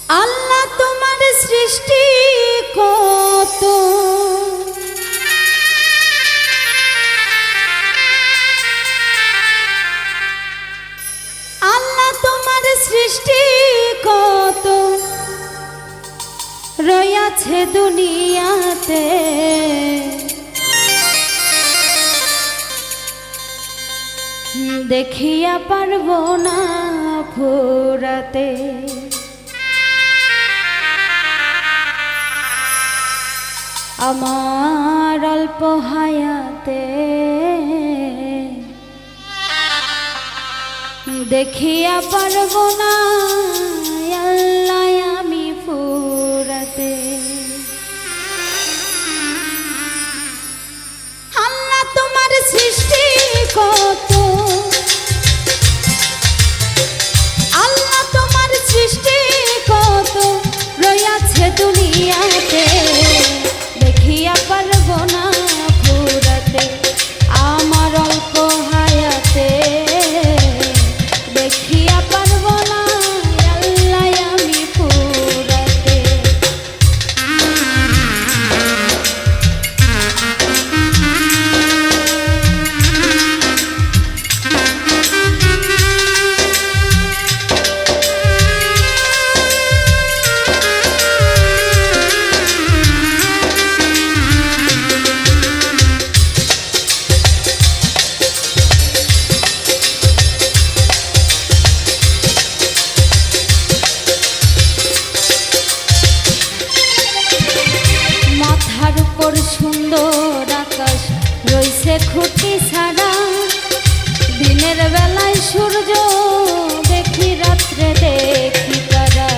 আল্লাহ তোমার সৃষ্টি কত, আল্লাহ তোমার সৃষ্টি কত রয়েছে দুনিয়াতে। দেখিয়া পারবো না ফুরাতে, আমার অল্প হায়াতে দেখিয়া পারবো না আল্লাহ আমি ফুরাতে। আল্লাহ তোমার সৃষ্টি কত, আল্লাহ তোমার সৃষ্টি কত রয়েছে দুনিয়াতে। দেখিয়া পারবো না ফুরাতে, আমার অল্প হায়াতে দেখিয়া পারবো না আল্লাহ আমি ফুরাতে। সুন্দর আকাশ রইছে খুঁটি ছাড়া, দিনের বেলায় সূর্য দেখি রাত্রে দেখি তারা।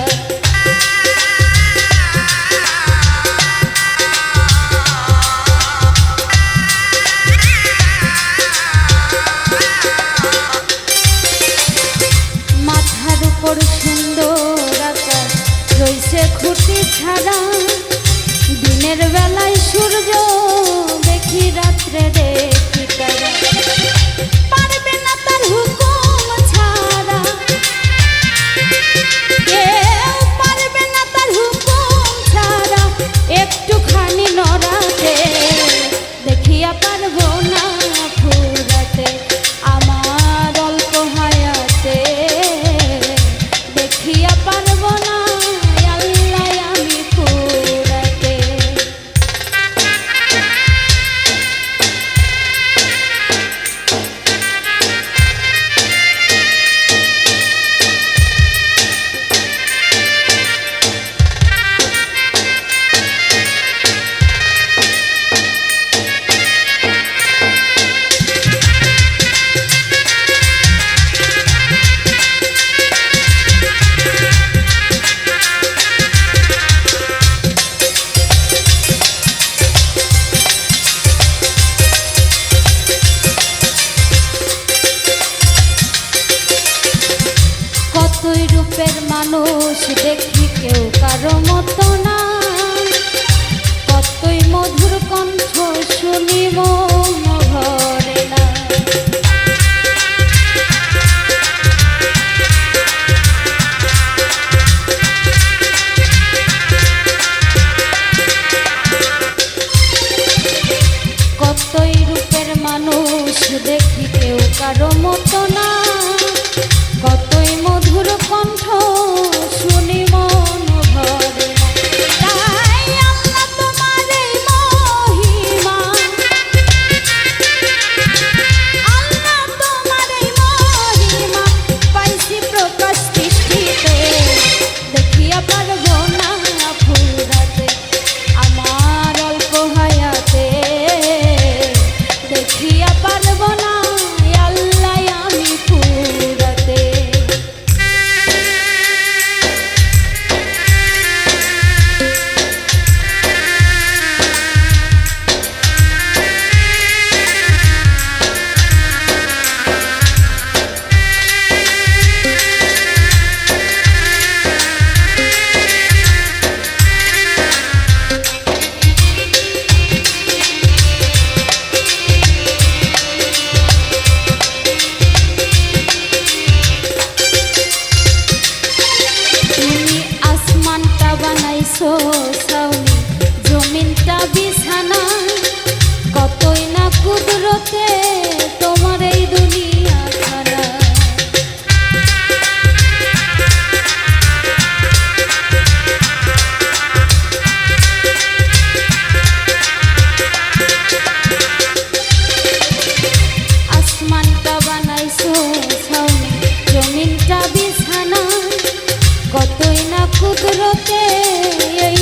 মাথার উপর সুন্দর আকাশ রইছে খুঁটি ছাড়া, দিনের বেলায় সূর্য দেখি রাত্রে দেখি তারা। পারবে না তার হুকুম ছাড়া, কেউ পারবে না তার হুকুম ছাড়া একটুখানি নড়াতে। দেখিয়া পারবো না ফুরাতে, আমার অল্প হায়াতে দেখিয়া পারবো না আল্লাহ আমি ফুরাতে। কতই রূপের মানুষ দেখি কেউ কারো মতো না, কতই মধুর কণ্ঠ শুনি মন ভরে না। কতই রূপের মানুষ দেখি কেউ কারো মতো না, কতই মধুর কণ্ঠ শুনি মন ভরে না। বানাইছো ছাউনি জমিনটা বিছানা কতই না কুদরতে তোমার এই দুনিয়া খানা আসমানটা বানাইছো ছাউনি জমিনটা বিছানা কতই না কুদরতে এই